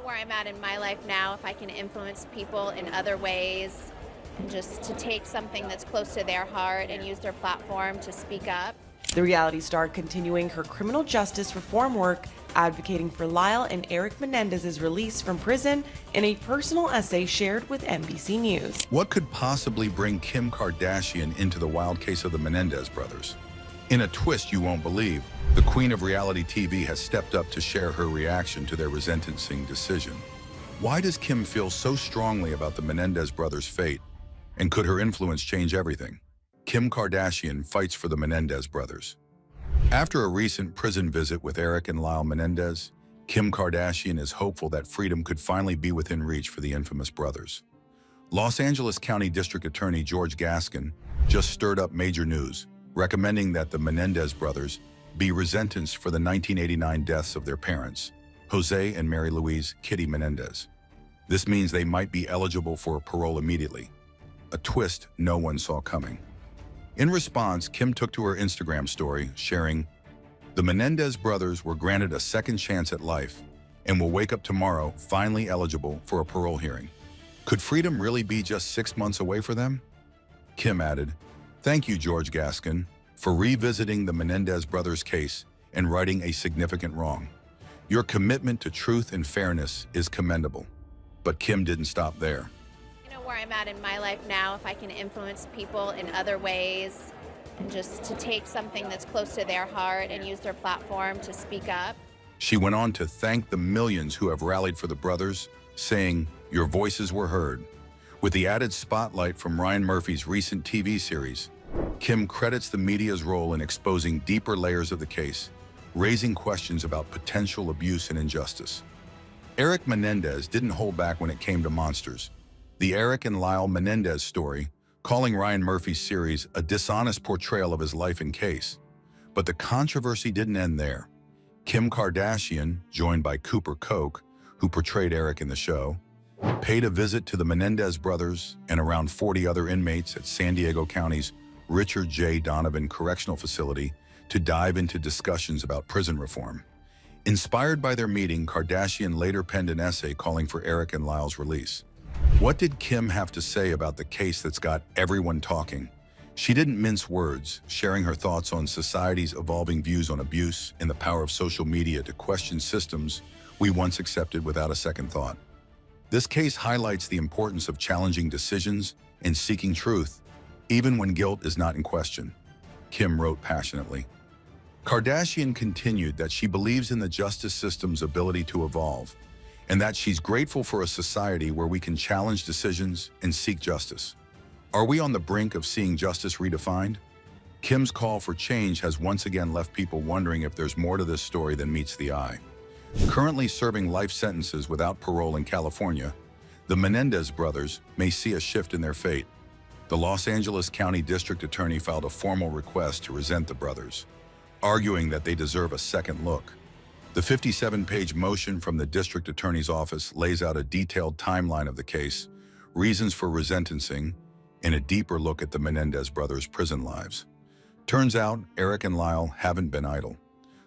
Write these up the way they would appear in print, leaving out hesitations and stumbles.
where I'm at in my life now, if I can influence people in other ways and just to take something that's close to their heart and use their platform to speak up. The reality star continuing her criminal justice reform work, advocating for Lyle and Erik Menendez's release from prison in a personal essay shared with NBC News. What could possibly bring Kim Kardashian into the wild case of the Menendez brothers? In a twist you won't believe, the queen of reality TV has stepped up to share her reaction to their resentencing decision. Why does Kim feel so strongly about the Menendez brothers' fate? And could her influence change everything? Kim Kardashian fights for the Menendez brothers. After a recent prison visit with Erik and Lyle Menendez, Kim Kardashian is hopeful that freedom could finally be within reach for the infamous brothers. Los Angeles County District Attorney George Gascon just stirred up major news, recommending that the Menendez brothers be resentenced for the 1989 deaths of their parents, Jose and Mary Louise "Kitty" Menendez. This means they might be eligible for parole immediately, a twist no one saw coming. In response, Kim took to her Instagram story, sharing, "The Menendez brothers were granted a second chance at life and will wake up tomorrow finally eligible for a parole hearing. Could freedom really be just 6 months away for them?" Kim added, "Thank you, George Gascon, for revisiting the Menendez brothers' case and righting a significant wrong. Your commitment to truth and fairness is commendable." But Kim didn't stop there. Where I'm at in my life now, if I can influence people in other ways and just to take something that's close to their heart and use their platform to speak up. She went on to thank the millions who have rallied for the brothers, saying, "Your voices were heard." With the added spotlight from Ryan Murphy's recent TV series, Kim credits the media's role in exposing deeper layers of the case, raising questions about potential abuse and injustice. Erik Menendez didn't hold back when it came to monsters. The Erik and Lyle Menendez story, calling Ryan Murphy's series a dishonest portrayal of his life and case. But the controversy didn't end there. Kim Kardashian, joined by Cooper Koch, who portrayed Erik in the show, paid a visit to the Menendez brothers and around 40 other inmates at San Diego County's Richard J. Donovan Correctional Facility to dive into discussions about prison reform. Inspired by their meeting, Kardashian later penned an essay calling for Erik and Lyle's release. What did Kim have to say about the case that's got everyone talking? She didn't mince words, sharing her thoughts on society's evolving views on abuse and the power of social media to question systems we once accepted without a second thought. This case highlights the importance of challenging decisions and seeking truth, even when guilt is not in question, Kim wrote passionately. Kardashian continued that she believes in the justice system's ability to evolve, and that she's grateful for a society where we can challenge decisions and seek justice. Are we on the brink of seeing justice redefined? Kim's call for change has once again left people wondering if there's more to this story than meets the eye. Currently serving life sentences without parole in California, the Menendez brothers may see a shift in their fate. The Los Angeles County District Attorney filed a formal request to resent the brothers, arguing that they deserve a second look. The 57-page motion from the district attorney's office lays out a detailed timeline of the case, reasons for resentencing, and a deeper look at the Menendez brothers' prison lives. Turns out, Erik and Lyle haven't been idle.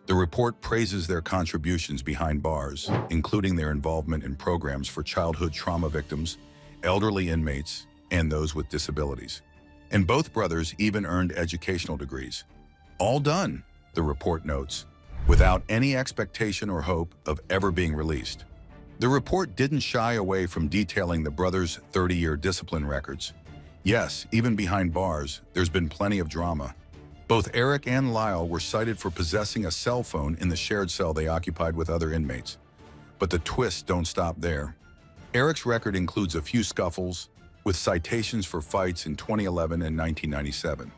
The report praises their contributions behind bars, including their involvement in programs for childhood trauma victims, elderly inmates, and those with disabilities. And both brothers even earned educational degrees. All done, the report notes, without any expectation or hope of ever being released. The report didn't shy away from detailing the brothers' 30-year discipline records. Yes, even behind bars, there's been plenty of drama. Both Erik and Lyle were cited for possessing a cell phone in the shared cell they occupied with other inmates. But the twists don't stop there. Erik's record includes a few scuffles, with citations for fights in 2011 and 1997.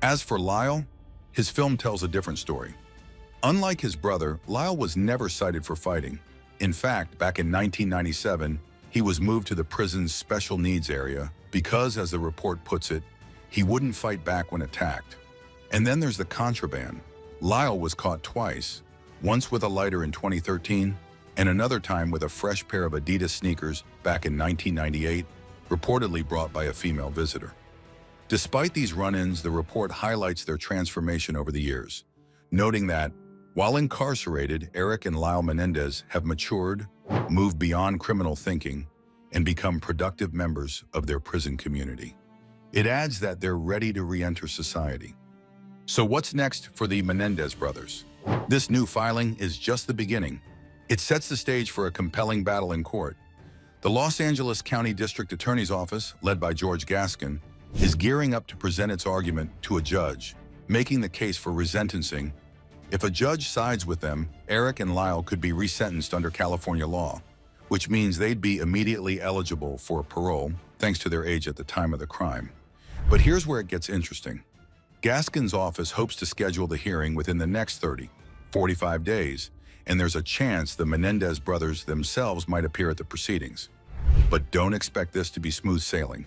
As for Lyle, his film tells a different story. Unlike his brother, Lyle was never cited for fighting. In fact, back in 1997, he was moved to the prison's special needs area because, as the report puts it, he wouldn't fight back when attacked. And then there's the contraband. Lyle was caught twice, once with a lighter in 2013, and another time with a fresh pair of Adidas sneakers back in 1998, reportedly brought by a female visitor. Despite these run-ins, the report highlights their transformation over the years, noting that While incarcerated, Erik and Lyle Menendez have matured, moved beyond criminal thinking, and become productive members of their prison community. It adds that they're ready to re-enter society. So what's next for the Menendez brothers? This new filing is just the beginning. It sets the stage for a compelling battle in court. The Los Angeles County District Attorney's Office, led by George Gascon, is gearing up to present its argument to a judge, making the case for resentencing. If a judge sides with them, Erik and Lyle could be resentenced under California law, which means they'd be immediately eligible for parole, thanks to their age at the time of the crime. But here's where it gets interesting. Gascon's office hopes to schedule the hearing within the next 45 days, and there's a chance the Menendez brothers themselves might appear at the proceedings. But don't expect this to be smooth sailing.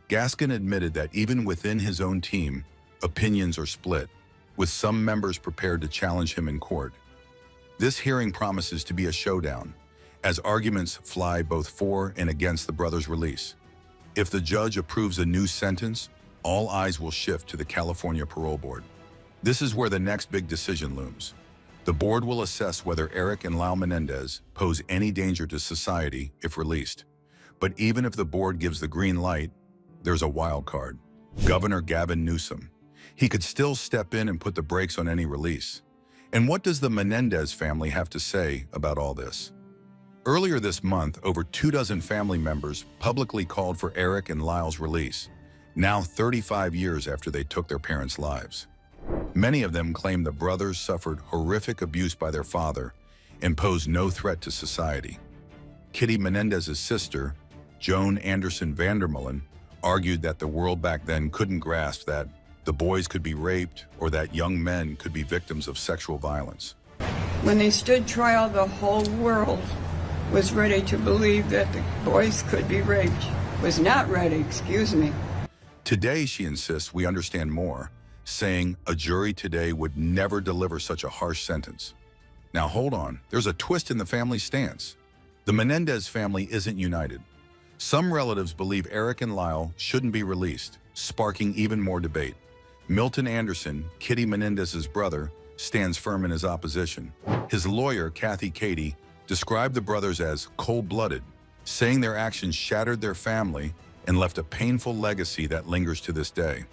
Gascon admitted that even within his own team, opinions are split, with some members prepared to challenge him in court. This hearing promises to be a showdown, as arguments fly both for and against the brothers' release. If the judge approves a new sentence, all eyes will shift to the California Parole Board. This is where the next big decision looms. The board will assess whether Erik and Lyle Menendez pose any danger to society if released. But even if the board gives the green light, there's a wild card: Governor Gavin Newsom. He could still step in and put the brakes on any release. And what does the Menendez family have to say about all this? Earlier this month, over 24 family members publicly called for Erik and Lyle's release, now 35 years after they took their parents' lives. Many of them claim the brothers suffered horrific abuse by their father and posed no threat to society. Kitty Menendez's sister, Joan Anderson Vandermeulen, argued that the world back then couldn't grasp that the boys could be raped or that young men could be victims of sexual violence. When they stood trial, the whole world was ready to believe that the boys could be raped. Was not ready, excuse me. Today, she insists we understand more, saying a jury today would never deliver such a harsh sentence. Now hold on, there's a twist in the family's stance. The Menendez family isn't united. Some relatives believe Erik and Lyle shouldn't be released, sparking even more debate. Milton Anderson, Kitty Menendez's brother, stands firm in his opposition. His lawyer, Kathy Cady, described the brothers as cold-blooded, saying their actions shattered their family and left a painful legacy that lingers to this day.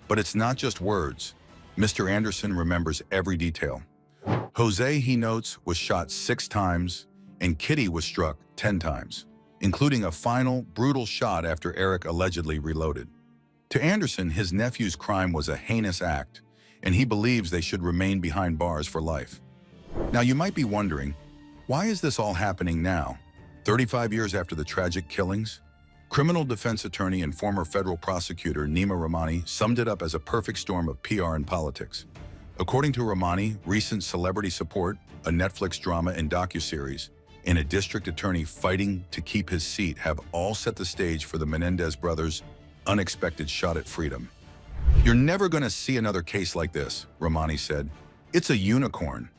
But it's not just words. Mr. Anderson remembers every detail. Jose, he notes, was shot 6 times, and Kitty was struck 10 times, including a final, brutal shot after Erik allegedly reloaded. To Anderson, his nephew's crime was a heinous act, and he believes they should remain behind bars for life. Now, you might be wondering, why is this all happening now, 35 years after the tragic killings? Criminal defense attorney and former federal prosecutor Nima Rahmani summed it up as a perfect storm of PR and politics. According to Rahmani, recent celebrity support, a Netflix drama and docuseries, and a district attorney fighting to keep his seat have all set the stage for the Menendez brothers' unexpected shot at freedom. "You're never going to see another case like this," Rahmani said. "It's a unicorn."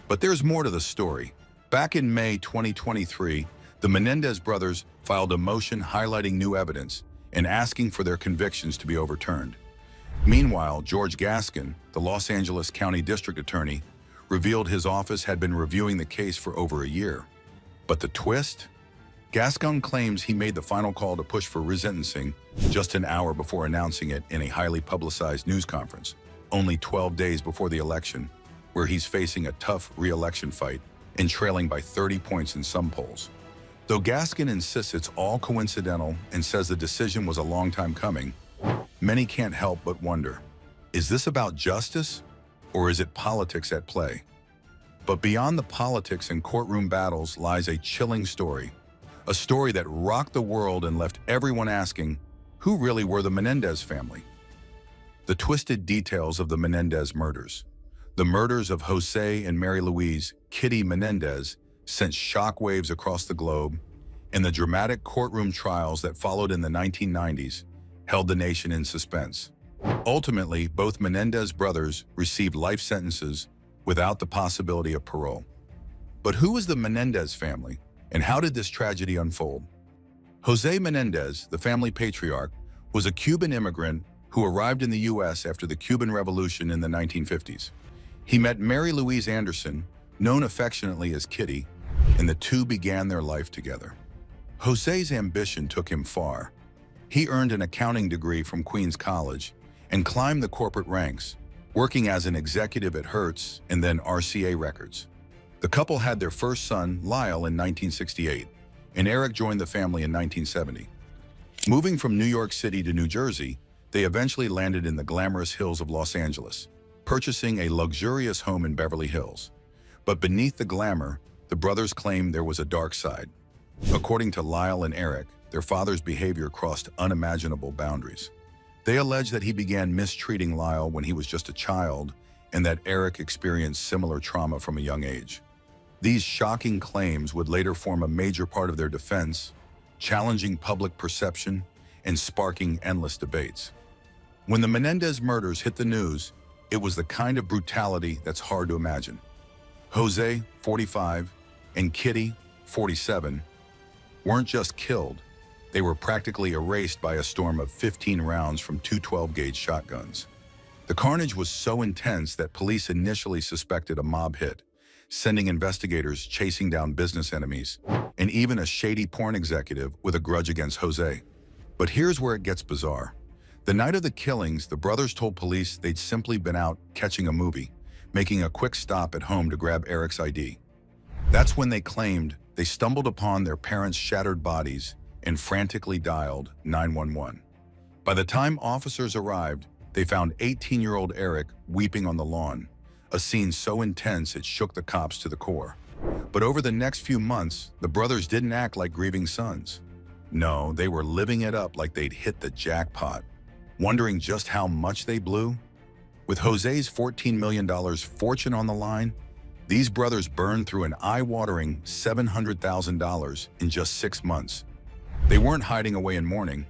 But there's more to the story. Back in May 2023, the Menendez brothers filed a motion highlighting new evidence and asking for their convictions to be overturned. Meanwhile, George Gascon, the Los Angeles County District Attorney, revealed his office had been reviewing the case for over a year. But the twist? Gascon claims he made the final call to push for resentencing just an hour before announcing it in a highly publicized news conference, only 12 days before the election, where he's facing a tough re-election fight and trailing by 30 points in some polls. Though Gascon insists it's all coincidental and says the decision was a long time coming, many can't help but wonder, is this about justice or is it politics at play? But beyond the politics and courtroom battles lies a chilling story, a story that rocked the world and left everyone asking, who really were the Menendez family? The twisted details of the Menendez murders. The murders of Jose and Mary Louise, Kitty Menendez, sent shockwaves across the globe, and the dramatic courtroom trials that followed in the 1990s held the nation in suspense. Ultimately, both Menendez brothers received life sentences without the possibility of parole. But who was the Menendez family, and how did this tragedy unfold? Jose Menendez, the family patriarch, was a Cuban immigrant who arrived in the U.S. after the Cuban Revolution in the 1950s. He met Mary Louise Anderson, known affectionately as Kitty, and the two began their life together. Jose's ambition took him far. He earned an accounting degree from Queens College and climbed the corporate ranks, working as an executive at Hertz and then RCA Records. The couple had their first son, Lyle, in 1968, and Erik joined the family in 1970. Moving from New York City to New Jersey, they eventually landed in the glamorous hills of Los Angeles, purchasing a luxurious home in Beverly Hills. But beneath the glamour, the brothers claimed there was a dark side. According to Lyle and Erik, their father's behavior crossed unimaginable boundaries. They alleged that he began mistreating Lyle when he was just a child and that Erik experienced similar trauma from a young age. These shocking claims would later form a major part of their defense, challenging public perception and sparking endless debates. When the Menendez murders hit the news, it was the kind of brutality that's hard to imagine. Jose, 45, and Kitty, 47, weren't just killed. They were practically erased by a storm of 15 rounds from two 12-gauge shotguns. The carnage was so intense that police initially suspected a mob hit, sending investigators chasing down business enemies, and even a shady porn executive with a grudge against Jose. But here's where it gets bizarre. The night of the killings, the brothers told police they'd simply been out catching a movie, making a quick stop at home to grab Erik's ID. That's when they claimed they stumbled upon their parents' shattered bodies and frantically dialed 911. By the time officers arrived, they found 18-year-old Erik weeping on the lawn, a scene so intense it shook the cops to the core. But over the next few months, the brothers didn't act like grieving sons. No, they were living it up like they'd hit the jackpot, wondering just how much they blew. With Jose's $14 million fortune on the line, these brothers burned through an eye-watering $700,000 in just 6 months. They weren't hiding away in mourning.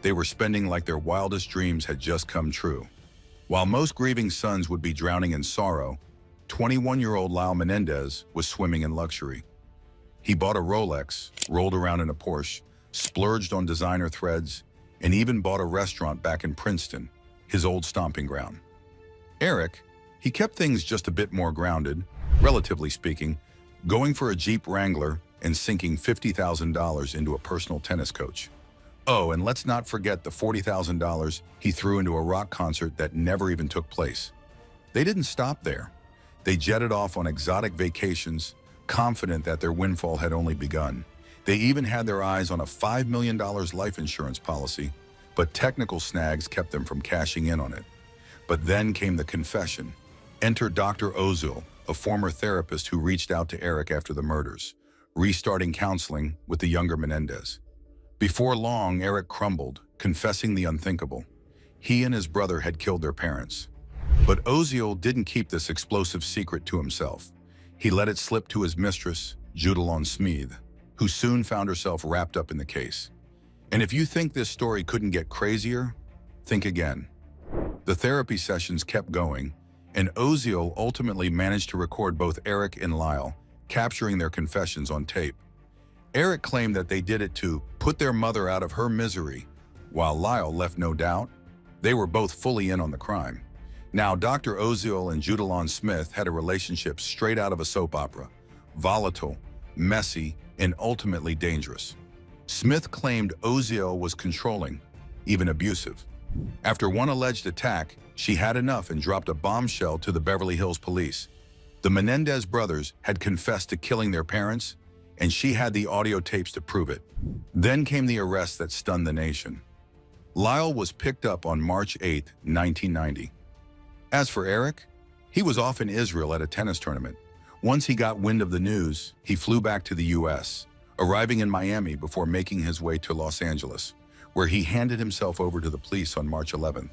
They were spending like their wildest dreams had just come true. While most grieving sons would be drowning in sorrow, 21-year-old Lyle Menendez was swimming in luxury. He bought a Rolex, rolled around in a Porsche, splurged on designer threads, and even bought a restaurant back in Princeton, his old stomping ground. Erik, he kept things just a bit more grounded, relatively speaking, going for a Jeep Wrangler and sinking $50,000 into a personal tennis coach. Oh, and let's not forget the $40,000 he threw into a rock concert that never even took place. They didn't stop there. They jetted off on exotic vacations, confident that their windfall had only begun. They even had their eyes on a $5 million life insurance policy, but technical snags kept them from cashing in on it. But then came the confession. Enter Dr. Ozil, a former therapist who reached out to Erik after the murders, restarting counseling with the younger Menendez. Before long, Erik crumbled, confessing the unthinkable. He and his brother had killed their parents. But Ozil didn't keep this explosive secret to himself. He let it slip to his mistress, Judalon Smith, who soon found herself wrapped up in the case. And if you think this story couldn't get crazier, think again. The therapy sessions kept going, and Ozil ultimately managed to record both Erik and Lyle, capturing their confessions on tape. Erik claimed that they did it to put their mother out of her misery, while Lyle left no doubt. They were both fully in on the crime. Now, Dr. Ozil and Judalon Smith had a relationship straight out of a soap opera, volatile, messy, and ultimately dangerous. Smith claimed Ozil was controlling, even abusive. After one alleged attack, she had enough and dropped a bombshell to the Beverly Hills police. The Menendez brothers had confessed to killing their parents, and she had the audio tapes to prove it. Then came the arrest that stunned the nation. Lyle was picked up on March 8, 1990. As for Erik, he was off in Israel at a tennis tournament. Once he got wind of the news, he flew back to the U.S., arriving in Miami before making his way to Los Angeles, where he handed himself over to the police on March 11th.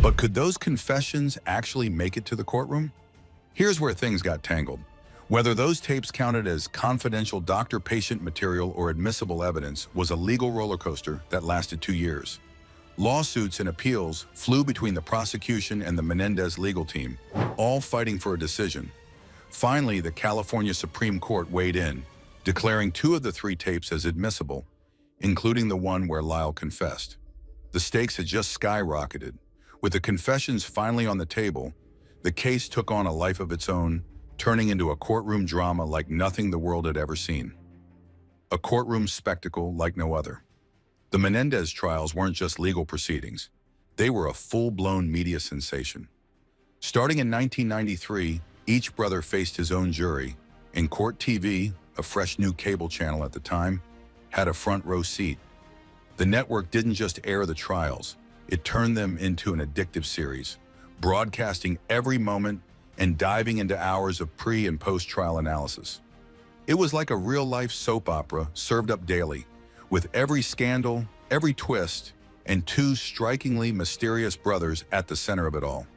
But could those confessions actually make it to the courtroom? Here's where things got tangled. Whether those tapes counted as confidential doctor-patient material or admissible evidence was a legal roller coaster that lasted 2 years. Lawsuits and appeals flew between the prosecution and the Menendez legal team, all fighting for a decision. Finally, the California Supreme Court weighed in, declaring 2 of the 3 tapes as admissible, including the one where Lyle confessed. The stakes had just skyrocketed. With the confessions finally on the table, The case took on a life of its own, turning into a courtroom drama like nothing the world had ever seen. A courtroom spectacle like no other. The Menendez trials weren't just legal proceedings. They were a full-blown media sensation. Starting in 1993, each brother faced his own jury, and Court TV, a fresh new cable channel at the time, had a front-row seat. The network didn't just air the trials, it turned them into an addictive series, broadcasting every moment and diving into hours of pre- and post-trial analysis. It was like a real-life soap opera served up daily, with every scandal, every twist, and two strikingly mysterious brothers at the center of it all.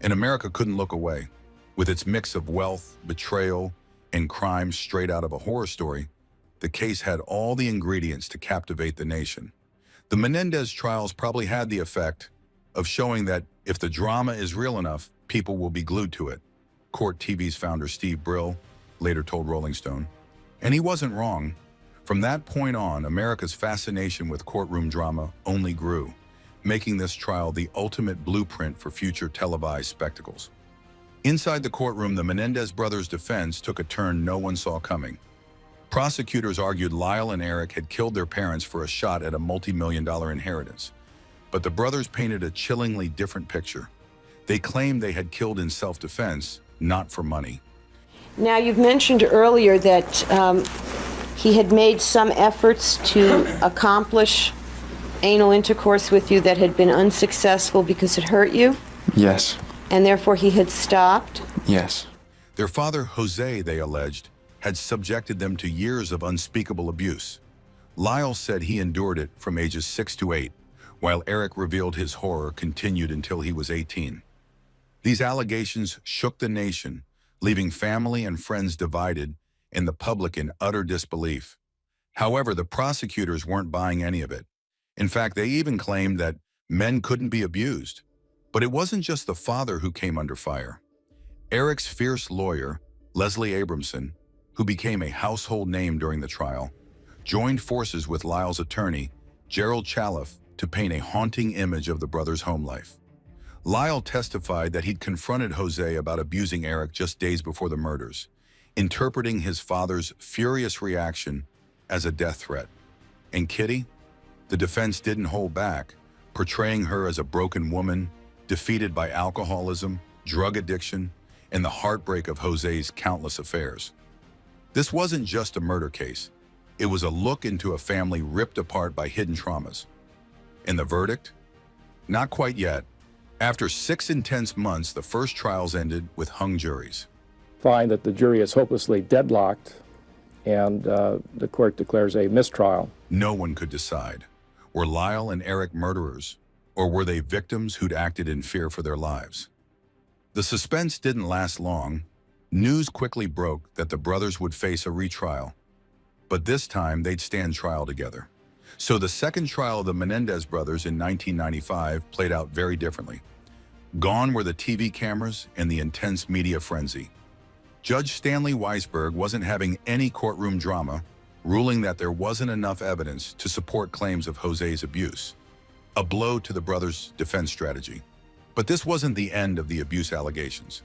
And America couldn't look away. With its mix of wealth, betrayal, and crime straight out of a horror story, the case had all the ingredients to captivate the nation. The Menendez trials probably had the effect of showing that if the drama is real enough, people will be glued to it. Court TV's founder Steve Brill later told Rolling Stone. And he wasn't wrong. From that point on, America's fascination with courtroom drama only grew, making this trial the ultimate blueprint for future televised spectacles. Inside the courtroom, the Menendez brothers' defense took a turn no one saw coming. Prosecutors argued Lyle and Erik had killed their parents for a shot at a multi-million-dollar inheritance. But the brothers painted a chillingly different picture. They claimed they had killed in self-defense, not for money. Now, you've mentioned earlier that he had made some efforts to accomplish anal intercourse with you that had been unsuccessful because it hurt you? Yes. And therefore he had stopped? Yes. Their father, Jose, they alleged, had subjected them to years of unspeakable abuse. Lyle said he endured it from ages 6 to 8, while Erik revealed his horror continued until he was 18. These allegations shook the nation, leaving family and friends divided and the public in utter disbelief. However, the prosecutors weren't buying any of it. In fact, they even claimed that men couldn't be abused. But it wasn't just the father who came under fire. Erik's fierce lawyer, Leslie Abramson, who became a household name during the trial, joined forces with Lyle's attorney, Gerald Chaliff, to paint a haunting image of the brothers' home life. Lyle testified that he'd confronted Jose about abusing Erik just days before the murders, interpreting his father's furious reaction as a death threat. And Kitty? The defense didn't hold back, portraying her as a broken woman, defeated by alcoholism, drug addiction, and the heartbreak of Jose's countless affairs. This wasn't just a murder case. It was a look into a family ripped apart by hidden traumas. And the verdict? Not quite yet. After 6 intense months, the first trials ended with hung juries. Find that the jury is hopelessly deadlocked, and the court declares a mistrial. No one could decide. Were Lyle and Erik murderers, or were they victims who'd acted in fear for their lives? The suspense didn't last long. News quickly broke that the brothers would face a retrial, but this time they'd stand trial together. So the second trial of the Menendez brothers in 1995 played out very differently. Gone were the TV cameras and the intense media frenzy. Judge Stanley Weisberg wasn't having any courtroom drama, ruling that there wasn't enough evidence to support claims of Jose's abuse. A blow to the brothers' defense strategy. But this wasn't the end of the abuse allegations.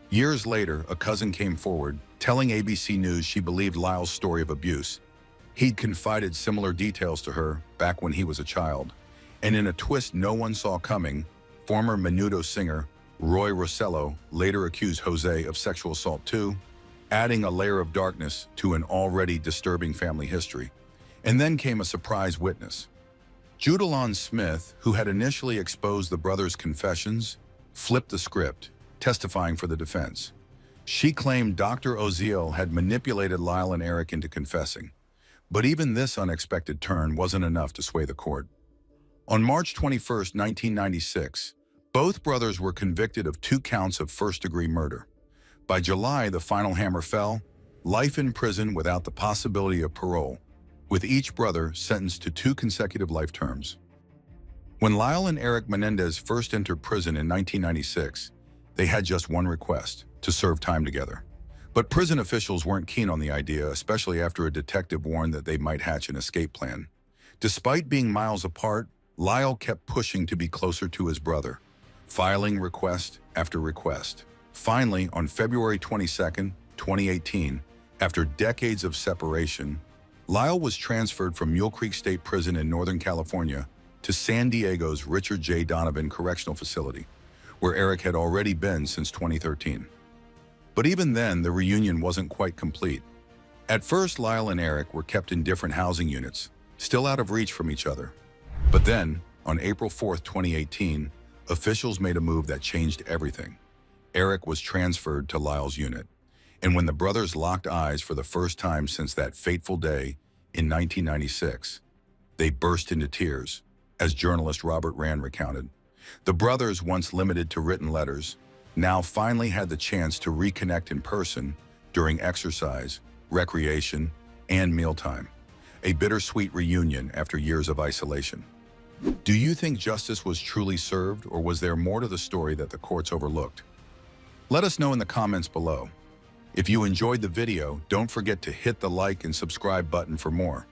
Years later, a cousin came forward, telling ABC News she believed Lyle's story of abuse. He'd confided similar details to her back when he was a child. And in a twist no one saw coming, former Menudo singer Roy Rossello later accused Jose of sexual assault too, adding a layer of darkness to an already disturbing family history. And then came a surprise witness. Judalon Smith, who had initially exposed the brothers' confessions, flipped the script, testifying for the defense. She claimed Dr. Oziel had manipulated Lyle and Erik into confessing. But even this unexpected turn wasn't enough to sway the court. On March 21, 1996, both brothers were convicted of 2 counts of first-degree murder. By July, the final hammer fell, life in prison without the possibility of parole, with each brother sentenced to 2 consecutive life terms. When Lyle and Erik Menendez first entered prison in 1996, they had just one request: to serve time together. But prison officials weren't keen on the idea, especially after a detective warned that they might hatch an escape plan. Despite being miles apart, Lyle kept pushing to be closer to his brother, filing request after request. Finally, on February 22nd, 2018, after decades of separation, Lyle was transferred from Mule Creek State Prison in Northern California to San Diego's Richard J. Donovan Correctional Facility, where Erik had already been since 2013. But even then, the reunion wasn't quite complete. At first, Lyle and Erik were kept in different housing units, still out of reach from each other. But then, on April 4th, 2018, officials made a move that changed everything. Erik was transferred to Lyle's unit. And when the brothers locked eyes for the first time since that fateful day in 1996, they burst into tears, as journalist Robert Rand recounted. The brothers, once limited to written letters, now finally had the chance to reconnect in person during exercise, recreation, and mealtime. A bittersweet reunion after years of isolation. Do you think justice was truly served, or was there more to the story that the courts overlooked? Let us know in the comments below. If you enjoyed the video, don't forget to hit the like and subscribe button for more.